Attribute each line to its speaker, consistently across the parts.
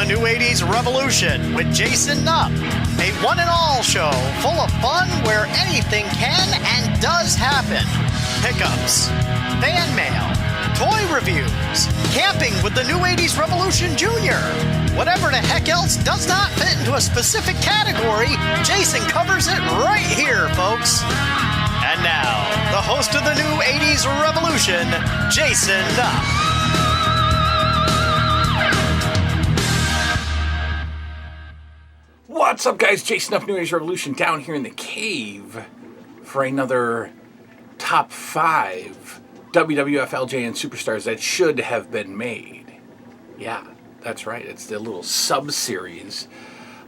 Speaker 1: the New 80s Revolution with Jason Nupp, a one-and-all show full of fun where anything can and does happen. Pickups, fan mail, toy reviews, camping with the New 80s Revolution Jr. Whatever the heck else does not fit into a specific category, Jason covers it right here, folks. And now, the host of the New 80s Revolution, Jason Nupp.
Speaker 2: What's up, guys? Jason Nupp, New 80s Revolution, down here in the cave for another top 5 WWF LJN Superstars that should have been made. Yeah, that's right. It's the little sub-series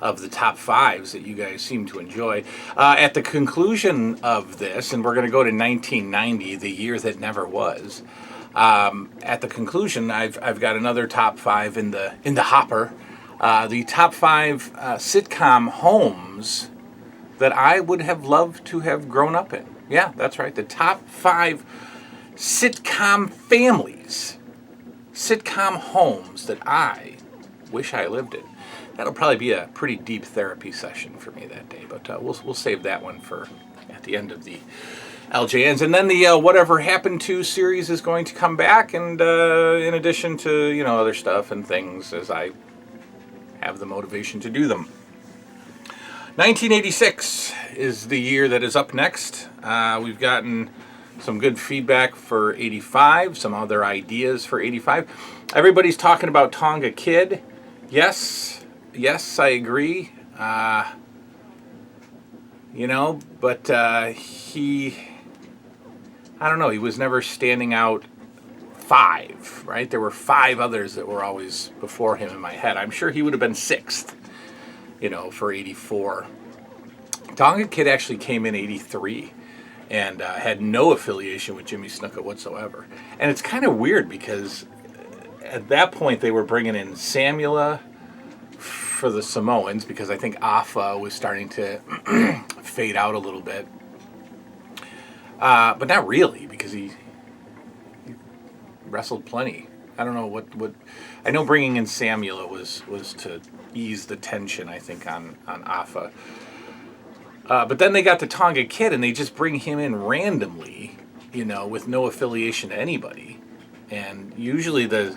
Speaker 2: of the top 5s that you guys seem to enjoy. At the conclusion of this, and we're going to go to 1990, the year that never was. At the conclusion, I've got another top 5 in the hopper. The top 5 sitcom homes that I would have loved to have grown up in. Yeah, that's right. The top 5 sitcom families, sitcom homes that I wish I lived in. That'll probably be a pretty deep therapy session for me that day, but we'll save that one for at the end of the LJNs. And then the Whatever Happened To series is going to come back, and in addition to other stuff and things as I have the motivation to do them. 1986 is the year that is up next. We've gotten some good feedback for 85, some other ideas for 85. Everybody's talking about Tonga Kid. Yes, I agree. But he, I don't know, he was never standing out 5, right? There were 5 others that were always before him in my head. I'm sure he would have been 6th, for 84. Tonga Kid actually came in 83 and had no affiliation with Jimmy Snuka whatsoever. And it's kind of weird because at that point they were bringing in Samula for the Samoans because I think Afa was starting to fade out a little bit. But not really, because he wrestled plenty. I don't know what I know bringing in Samula was to ease the tension, I think, on Afa. But then they got the Tonga Kid and they just bring him in randomly, with no affiliation to anybody. And usually the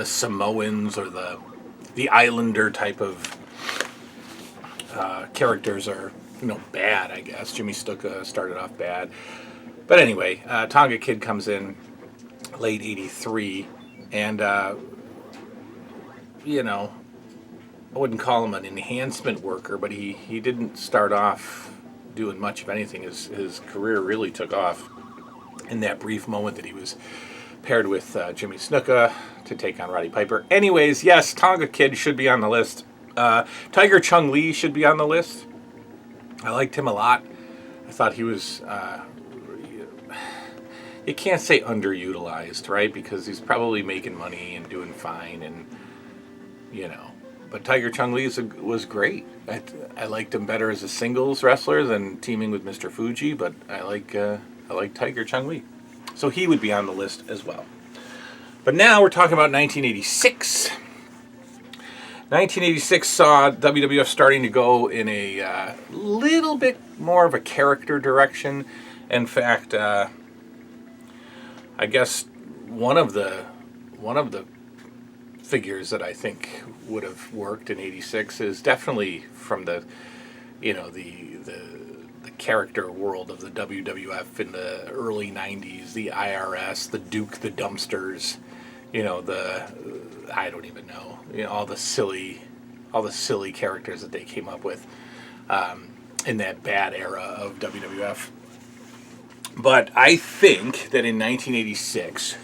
Speaker 2: Samoans or the Islander type of characters are bad, I guess. Jimmy Snuka started off bad. But anyway, Tonga Kid comes in late 83, and I wouldn't call him an enhancement worker, but he didn't start off doing much of anything. His career really took off in that brief moment that he was paired with Jimmy Snuka to take on Roddy Piper. Anyways, yes, Tonga Kid should be on the list. Tiger Chung Lee should be on the list. I liked him a lot. I thought he was... you can't say underutilized, right? Because he's probably making money and doing fine, and But Tiger Chung Lee was great. I liked him better as a singles wrestler than teaming with Mr. Fuji, but I like Tiger Chung Lee, so he would be on the list as well. But now we're talking about 1986. 1986 saw WWF starting to go in a little bit more of a character direction. In fact, I guess one of the figures that I think would have worked in '86 is definitely from the character world of the WWF in the early '90s. The IRS, the Duke, the Dumpsters, I don't even know, all the silly characters that they came up with in that bad era of WWF. But I think that in 1986,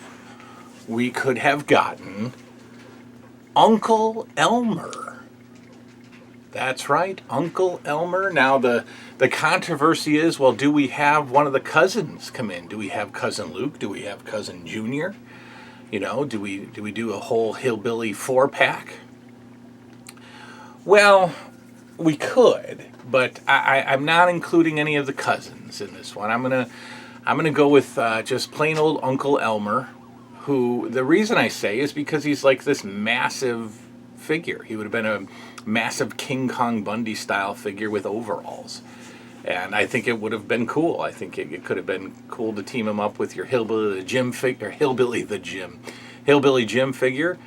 Speaker 2: we could have gotten Uncle Elmer. That's right, Uncle Elmer. Now, the controversy is, well, do we have one of the cousins come in? Do we have Cousin Luke? Do we have Cousin Junior? Do we do a whole hillbilly 4-pack? Well, we could, but I'm not including any of the cousins in this one. I'm gonna go with just plain old Uncle Elmer, who the reason I say is because he's like this massive figure. He would have been a massive King Kong Bundy style figure with overalls. And I think it would have been cool. I think it could have been cool to team him up with your Hillbilly Jim figure, Hillbilly Jim figure.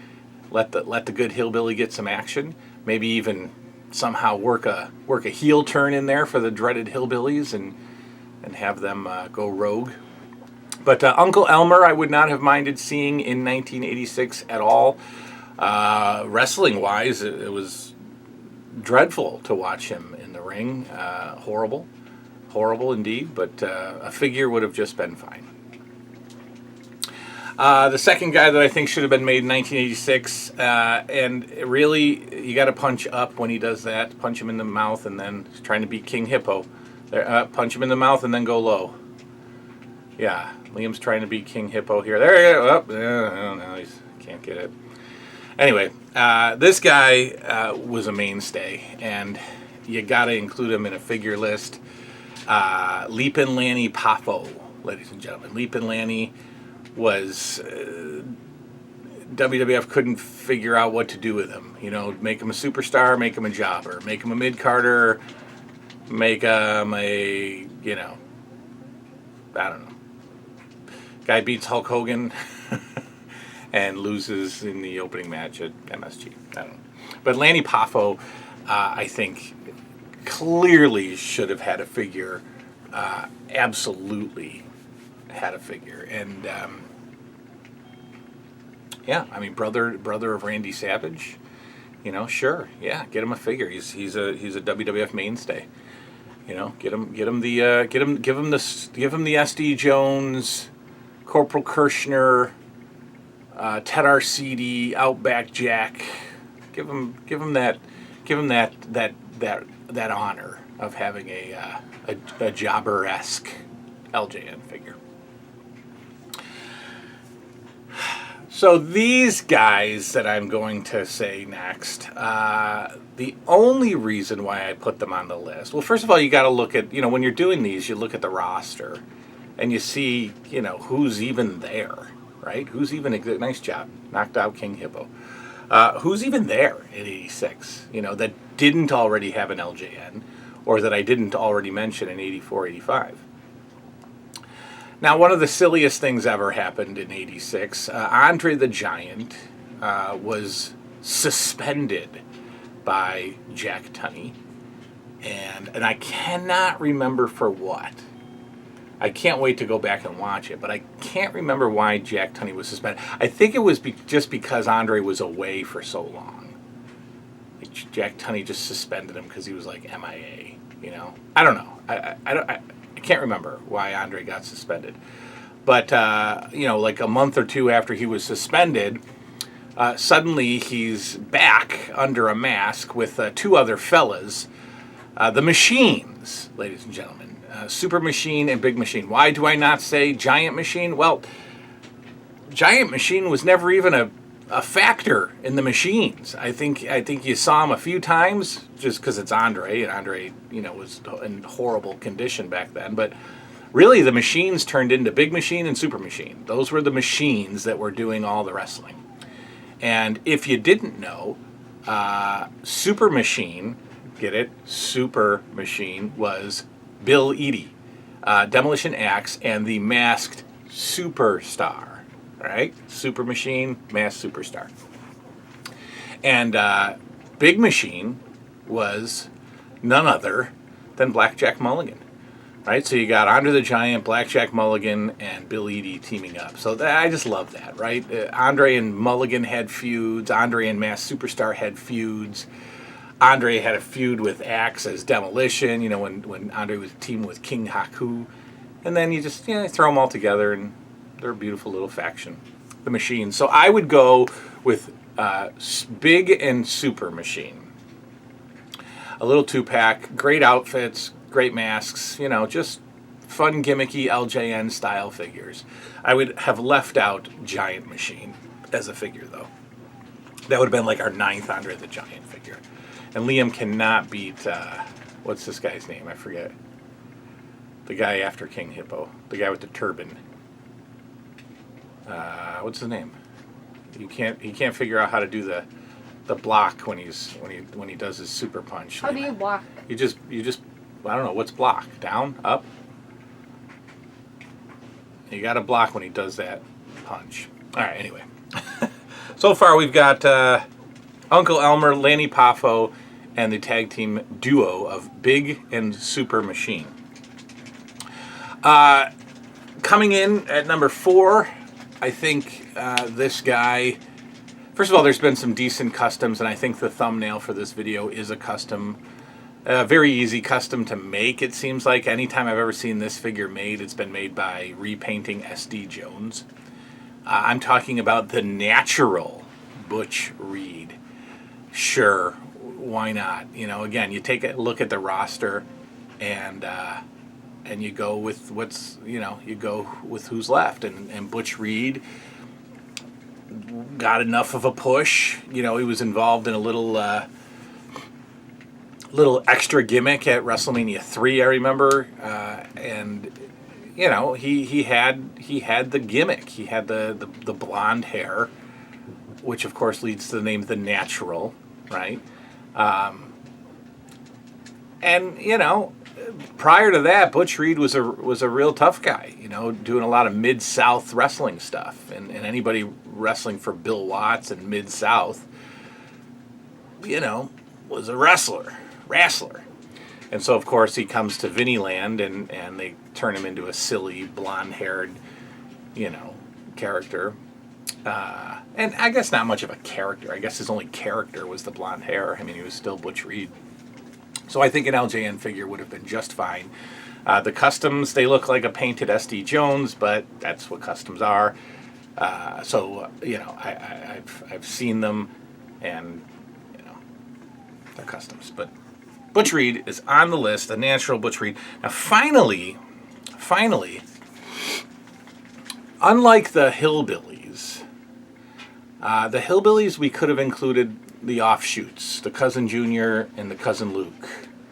Speaker 2: Let the good hillbilly get some action. Maybe even somehow work a heel turn in there for the dreaded hillbillies and have them go rogue. But Uncle Elmer, I would not have minded seeing in 1986 at all. Wrestling wise, it was dreadful to watch him in the ring. Horrible indeed, but a figure would have just been fine. The second guy that I think should have been made in 1986, and really, you got to punch up when he does that. Punch him in the mouth, and then he's trying to beat King Hippo. Punch him in the mouth, and then go low. Yeah, Liam's trying to beat King Hippo here. There you go. Oh, no, he can't get it. Anyway, this guy was a mainstay, and you got to include him in a figure list. Leapin' Lanny Poffo, ladies and gentlemen. Leapin' Lanny was WWF couldn't figure out what to do with him. You know, make him a superstar, make him a jobber, make him a mid-carder, make him a, you know, I don't know. Guy beats Hulk Hogan and loses in the opening match at MSG. I don't know. But Lanny Poffo, I think, clearly should have had a figure. Absolutely had a figure. And yeah, I mean, brother of Randy Savage, you know, sure, yeah, get him a figure. He's a WWF mainstay. You know, give him the SD Jones, Corporal Kirshner, Ted Arcidi, Outback Jack. Give him that honor of having a jobber-esque LJN figure. So these guys that I'm going to say next, the only reason why I put them on the list, well, first of all, you got to look at, you know, when you're doing these, you look at the roster and you see, you know, who's even there, right? Who's even, nice job, knocked out King Hippo. Who's even there in 86, you know, that didn't already have an LJN or that I didn't already mention in 84, 85. Now, one of the silliest things ever happened in 86, Andre the Giant was suspended by Jack Tunney, and I cannot remember for what. I can't wait to go back and watch it, but I can't remember why Jack Tunney was suspended. I think it was just because Andre was away for so long. Like Jack Tunney just suspended him because he was like MIA, you know? I don't know. I can't remember why Andre got suspended. But, you know, like a month or two after he was suspended, suddenly he's back under a mask with two other fellas, the Machines, ladies and gentlemen. Super Machine and Big Machine. Why do I not say Giant Machine? Well, Giant Machine was never even a factor in the Machines. I think you saw him a few times just because it's Andre, and Andre, you know, was in horrible condition back then. But really, the Machines turned into Big Machine and Super Machine. Those were the machines that were doing all the wrestling. And if you didn't know, Super Machine, get it? Super Machine was Bill Eadie, Demolition Axe, and the Masked Superstar. Right? Super Machine, Masked Superstar. And Big Machine was none other than Blackjack Mulligan. Right? So you got Andre the Giant, Blackjack Mulligan, and Bill Eadie teaming up. So I just love that, right? Andre and Mulligan had feuds. Andre and Masked Superstar had feuds. Andre had a feud with Axe as Demolition, you know, when Andre was teaming with King Haku. And then you just, you know, throw them all together, and they're a beautiful little faction, the Machine. So I would go with Big and Super Machine. A little two-pack, great outfits, great masks, you know, just fun, gimmicky LJN style figures. I would have left out Giant Machine as a figure, though. That would have been like our 9th Andre the Giant figure. And Liam cannot beat, what's this guy's name? I forget. The guy after King Hippo. The guy with the turban. What's his name? He can't figure out how to do the block when he does his super punch.
Speaker 3: How do you block?
Speaker 2: You just I don't know what's block, down, up. You got to block when he does that punch. All right, anyway. So far we've got Uncle Elmer, Lanny Poffo, and the tag team duo of Big and Super Machine. Coming in at number 4, I think this guy... First of all, there's been some decent customs, and I think the thumbnail for this video is a custom. Very easy custom to make, it seems like. Anytime I've ever seen this figure made, it's been made by repainting SD Jones. I'm talking about the natural Butch Reed. Sure, why not? You know, again, you take a look at the roster, and you go with what's, you go with who's left. And Butch Reed got enough of a push. He was involved in a little extra gimmick at WrestleMania 3, I remember, and he had the gimmick. He had the blonde hair, which of course leads to the name The Natural, right? And prior to that, Butch Reed was a real tough guy, doing a lot of Mid-South wrestling stuff, and anybody wrestling for Bill Watts in Mid-South, was a wrestler. And so, of course, he comes to Vinnie Land, and they turn him into a silly, blonde-haired, character. And I guess not much of a character. I guess his only character was the blonde hair. I mean, he was still Butch Reed. So I think an LJN figure would have been just fine. The customs, they look like a painted SD Jones, but that's what customs are. I've seen them, and, they're customs. But Butch Reed is on the list, the natural Butch Reed. Now, finally, unlike the Hillbillies, we could have included the offshoots, the Cousin Junior and the Cousin Luke,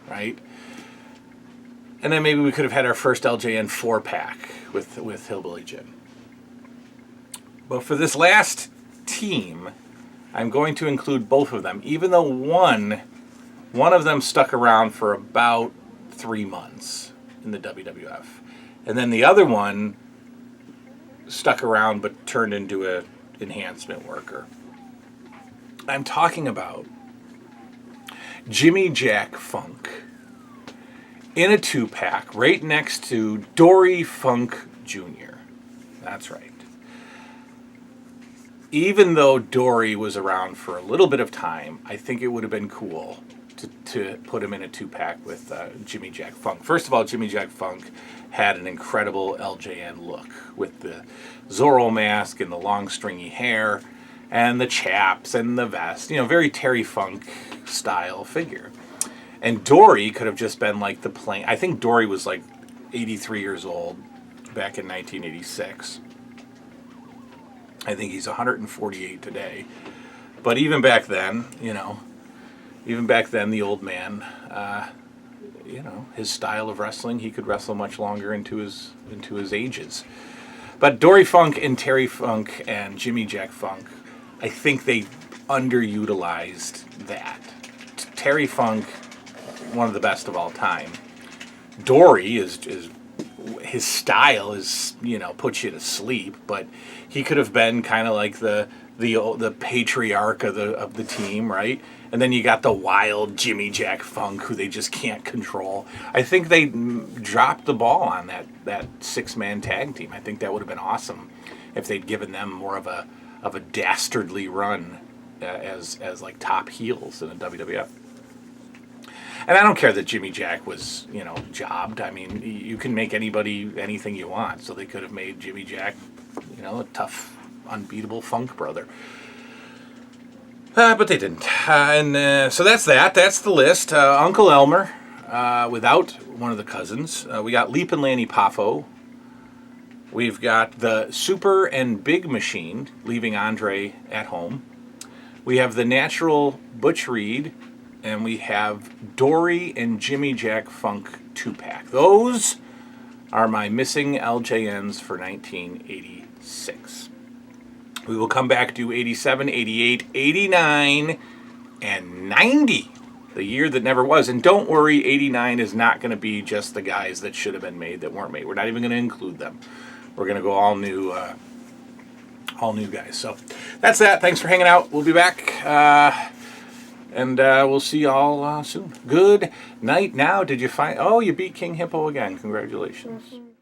Speaker 2: right? And then maybe we could have had our first LJN 4-pack with Hillbilly Jim. But for this last team, I'm going to include both of them, even though one of them stuck around for about 3 months in the WWF. And then the other one stuck around but turned into an enhancement worker. I'm talking about Jimmy Jack Funk in a 2-pack right next to Dory Funk Jr. That's right. Even though Dory was around for a little bit of time, I think it would have been cool to put him in a 2-pack with Jimmy Jack Funk. First of all, Jimmy Jack Funk had an incredible LJN look with the Zorro mask and the long stringy hair and the chaps and the vest. Very Terry Funk style figure. And Dory could have just been like the plain... I think Dory was like 83 years old back in 1986. I think he's 148 today. But even back then, the old man, his style of wrestling, he could wrestle much longer into his ages. But Dory Funk and Terry Funk and Jimmy Jack Funk, I think they underutilized that. Terry Funk, one of the best of all time. Dory is his style is, puts you to sleep, but he could have been kind of like the patriarch of the team, right? And then you got the wild Jimmy Jack Funk, who they just can't control. I think they dropped the ball on that 6-man tag team. I think that would have been awesome if they'd given them more of a dastardly run as like top heels in the WWF. And I don't care that Jimmy Jack was, jobbed. I mean, you can make anybody anything you want. So they could have made Jimmy Jack, a tough, unbeatable Funk brother. But they didn't. So that's that. That's the list. Uncle Elmer, without one of the cousins. We got Leap and Lanny Poffo. We've got the Super and Big Machine, leaving Andre at home. We have the natural Butch Reed. And we have Dory and Jimmy Jack Funk 2-pack. Those are my missing LJNs for 1986. We will come back to 87, 88, 89, and 90. The year that never was. And don't worry, 89 is not going to be just the guys that should have been made that weren't made. We're not even going to include them. We're going to go all new guys. So that's that. Thanks for hanging out. We'll be back. And we'll see y'all soon. Good night now. Did you find... Oh, you beat King Hippo again. Congratulations.